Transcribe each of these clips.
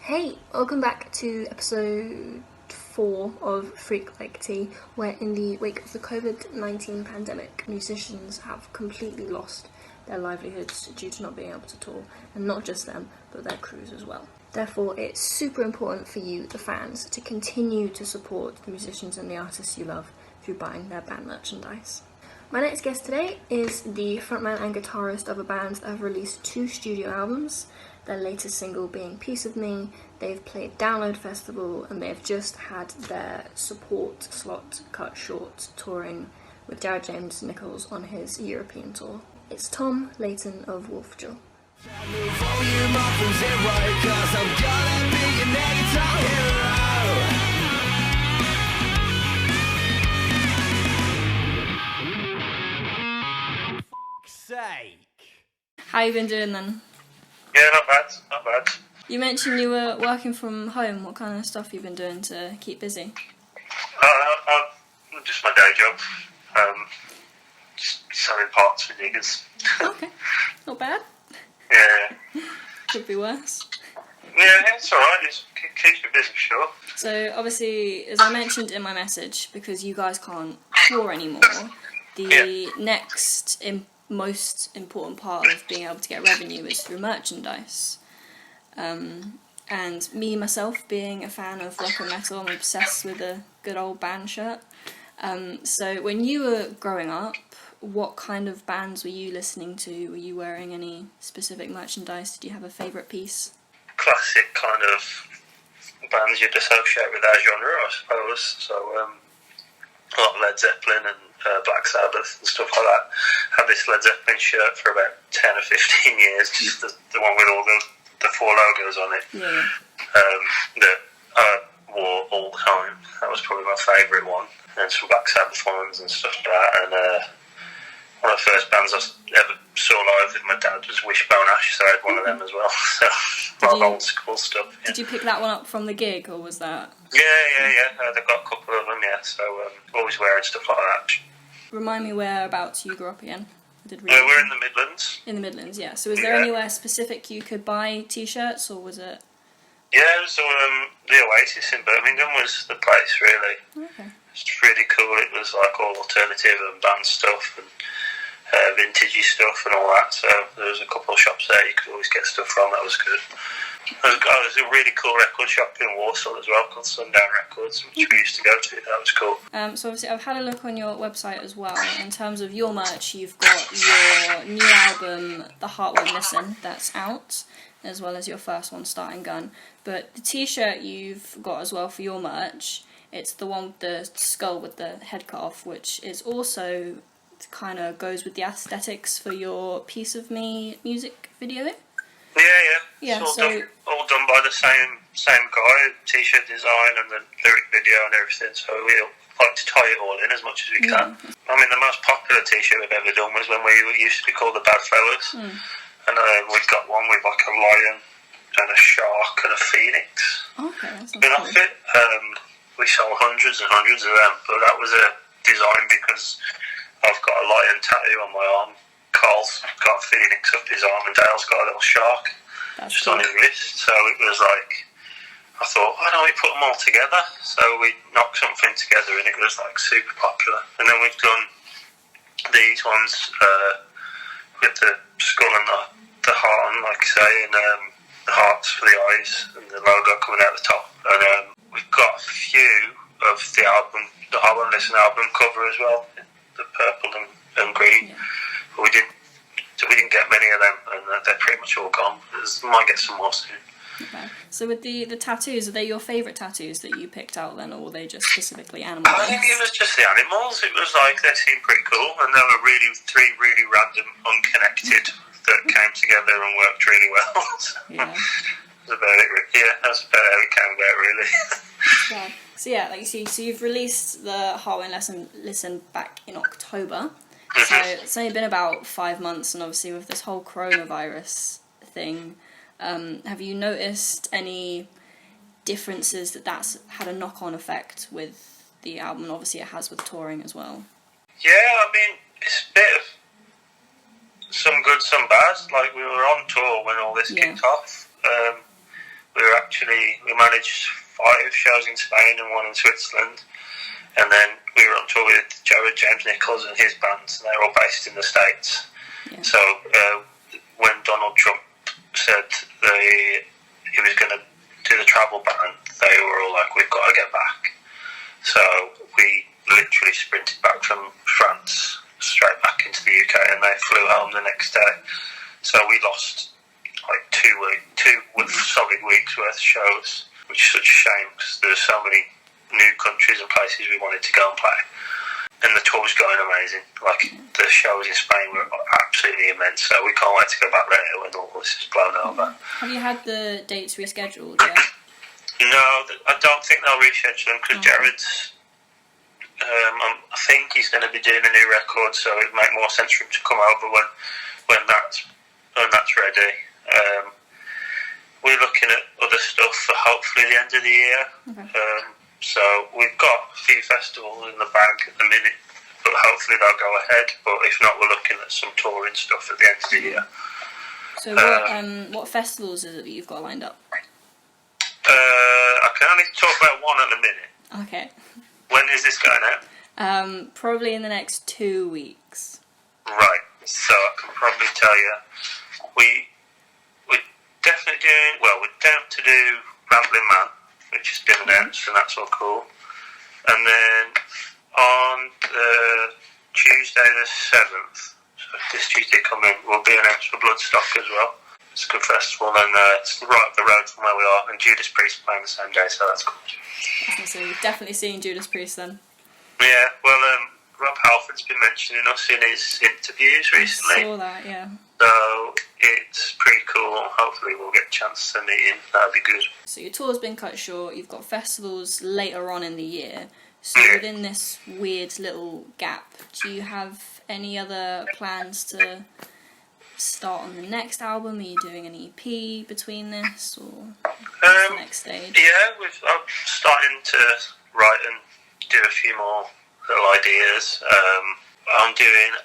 Hey, welcome back to episode 4 of Freak Like Tea, where in the wake of the COVID-19 pandemic, musicians have completely lost their livelihoods due to not being able to tour, and not just them, but their crews as well. Therefore, it's super important for you, the fans, to continue to support the musicians and the artists you love through buying their band merchandise. My next guest today is the frontman and guitarist of a band that have released 2 studio albums, their latest single being Piece of Me. They've played Download Festival, and they've just had their support slot cut short, touring with Jared James Nichols on his European tour. It's Tom Layton of Wolfjaw. How you been doing then? Yeah, not bad. You mentioned you were working from home. What kind of stuff have you been doing to keep busy? Just my day job. Just selling parts for diggers. Okay, not bad. Yeah. Could be worse. Yeah, it's alright. It keeps me busy, sure. So obviously, as I mentioned in my message, because you guys can't tour anymore, the next most important part of being able to get revenue is through merchandise. And me, myself, being a fan of rock and metal, I'm obsessed with a good old band shirt. So when you were growing up, what kind of bands were you listening to? Were you wearing any specific merchandise? Did you have a favourite piece? Classic kind of bands you'd associate with our genre, I suppose. So a lot of Led Zeppelin and Black Sabbath and stuff like that. Had this Led Zeppelin shirt for about 10 or 15 years, just the one with all the 4 logos on it. Yeah. That I wore all the time. That was probably my favourite one. And some Black Sabbath ones and stuff like that. And one of the first bands I ever saw live with my dad was Wishbone Ash, so I had one of them as well. So a lot of old school stuff. Yeah. Did you pick that one up from the gig, or was that? Yeah. They've got a couple of them, yeah. So always wearing stuff like that. Remind me whereabouts you grew up again. We're in the Midlands. In the Midlands, yeah. So was there anywhere specific you could buy t-shirts, or was it? Yeah, it was the Oasis in Birmingham was the place, really. Okay. It's really cool. It was like all alternative and band stuff and vintagey stuff and all that. So there was a couple of shops there you could always get stuff from. That was good. There's a really cool record shop in Warsaw as well called Sundown Records, which we used to go to. That was cool. So obviously I've had a look on your website as well. In terms of your merch, you've got your new album, The Heart Won't Listen, that's out, as well as your first one, Starting Gun. But the t-shirt you've got as well for your merch, it's the one with the skull with the head cut off, which is also kind of goes with the aesthetics for your Piece of Me music video. Yeah. It's all done by the same guy, t-shirt design and the lyric video and everything. So we like to tie it all in as much as we can. I mean, the most popular t-shirt we've ever done was when we used to be called the Bad Fellas, and we've got one with like a lion and a shark and a phoenix. Okay, that's cool. We sold hundreds and hundreds of them, but that was a design because I've got a lion tattoo on my arm. Carl's got a phoenix up his arm, and Dale's got a little shark on his wrist. So it was like, I thought, why don't we put them all together? So we knocked something together, and it was like super popular. And then we've done these ones with the skull and the heart on, like you say, and the hearts for the eyes, and the logo coming out the top. And we've got a few of the album, the Heart Won't Listen album cover as well, the purple and green. Yeah. But we didn't get many of them, and they're pretty much all gone. We might get some more soon. Okay. So with the tattoos, are they your favourite tattoos that you picked out then, or were they just specifically animals? I think it was just the animals. It was like, they seemed pretty cool, and there were 3 really random, unconnected that came together and worked really well. That's about it. Yeah, that's about how it came about, really. Yeah. So yeah, like you see, so you've released the Heart Won't Listen back in October. So it's only been about 5 months, and obviously with this whole coronavirus thing, have you noticed any differences that's had a knock-on effect with the album? And obviously it has with touring as well. Yeah, I mean, it's a bit of some good, some bad. Like, we were on tour when all this kicked off. we managed 5 shows in Spain and 1 in Switzerland, and then we were on tour with James Nichols and his bands, and they were all based in the States. Yeah. So when Donald Trump said he was going to do the travel ban, they were all like, we've got to get back. So we literally sprinted back from France straight back into the UK, and they flew home the next day. So we lost like 2 solid weeks worth of shows, which is such a shame because there's so many new countries and places we wanted to go and play. And the tour was going amazing. Like, the shows in Spain were absolutely immense, so we can't wait to go back there when all this is blown over. Have you had the dates rescheduled yet? No, I don't think they'll reschedule them because Jared's... I think he's going to be doing a new record, so it'd make more sense for him to come over when that's ready. We're looking at other stuff for hopefully the end of the year. Okay. So we've got a few festivals in the bag at the minute, but hopefully they'll go ahead. But if not, we're looking at some touring stuff at the end of the year. So what festivals is it that you've got lined up? I can only talk about one at the minute. Okay. When is this going out? Probably in the next 2 weeks. Right. So I can probably tell you, we're definitely doing, we're down to do Rambling Man, which has been announced, and that's all cool. And then on Tuesday the 7th, so this Tuesday coming, we'll be announced for Bloodstock as well. It's a good festival, and it's right up the road from where we are, and Judas Priest playing the same day, so that's cool. So you've definitely seen Judas Priest then? Yeah, well, Rob Halford's been mentioning us in his interviews recently. I saw that, yeah. So it's pretty cool. Hopefully we'll get a chance to meet him. That'd be good. So your tour's been cut short. You've got festivals later on in the year. So within this weird little gap, do you have any other plans to start on the next album? Are you doing an EP between this, or what's the next stage? Yeah, I'm starting to write and do a few more little ideas. I'm doing an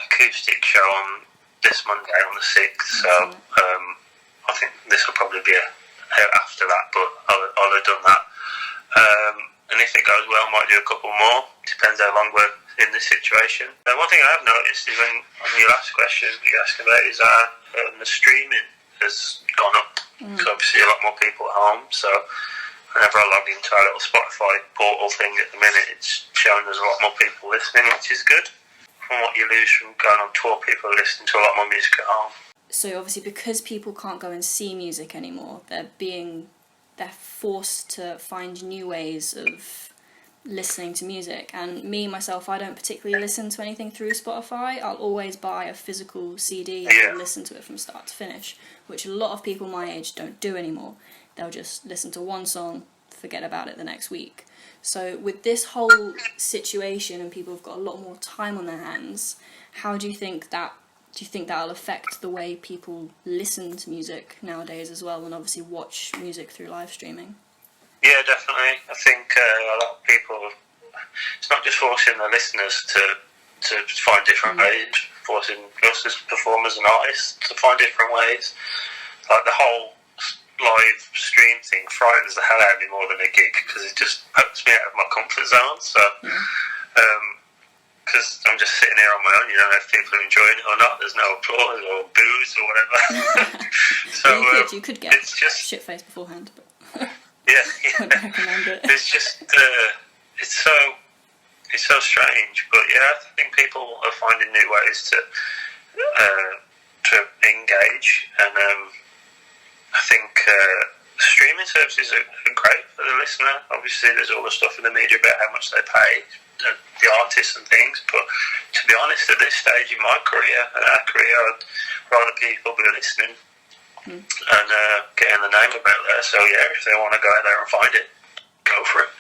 acoustic show on this Monday on the 6th, so I think this will probably be after that, but I'll have done that. And if it goes well, I might do a couple more. Depends how long we're in this situation. One thing I have noticed is on your last question you asked about is the streaming has gone up. So obviously a lot more people at home, so whenever I log into our little Spotify portal thing at the minute, it's showing there's a lot more people listening, which is good. From what you lose from going on tour, people are listening to a lot more music at home. So obviously because people can't go and see music anymore, they're forced to find new ways of listening to music. And me, myself, I don't particularly listen to anything through Spotify. I'll always buy a physical CD and listen to it from start to finish, which a lot of people my age don't do anymore. They'll just listen to one song, forget about it the next week. So with this whole situation and people have got a lot more time on their hands, how do you think that'll affect the way people listen to music nowadays as well, and obviously watch music through live streaming? Yeah, definitely. I think a lot of people, it's not just forcing the listeners to find different ways, forcing us as performers and artists to find different ways. Like the whole live stream thing frightens the hell out of me more than a gig, because it just puts me out of my comfort zone. So, because I'm just sitting here on my own, you don't know if people are enjoying it or not. There's no applause or boos or whatever. So you could get shit faced beforehand, but yeah. I would recommend it. It's just it's so strange, but yeah, I think people are finding new ways to engage, and I think streaming services are great for the listener. Obviously, there's all the stuff in the media about how much they pay the artists and things, but to be honest, at this stage in my career and our career, I'd rather people be listening and getting the name about there. So yeah, if they want to go out there and find it, go for it.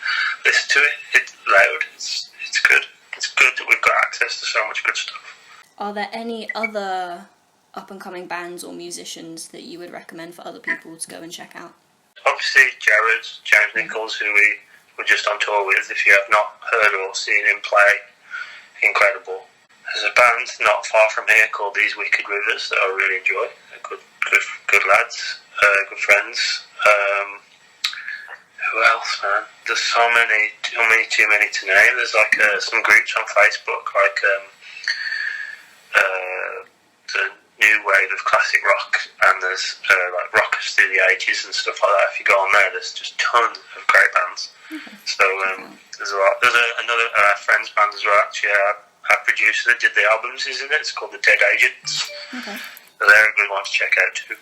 Listen to it. It's loud. It's good. It's good that we've got access to so much good stuff. Are there any other up-and-coming bands or musicians that you would recommend for other people to go and check out? Obviously, James Nichols, who we were just on tour with. If you have not heard or seen him play, incredible. There's a band not far from here called These Wicked Rivers that I really enjoy. They're good lads, good friends. Who else, man? There's so many, too many to name. There's like some groups on Facebook, like the new wave of classic rock, and there's like rockers through the ages and stuff like that. If you go on there, there's just tons of great bands. So there's a lot. There's another friend's band as well. Actually, our producer that did the albums is in it. It's called the Dead Agents. So they're a good one to check out too.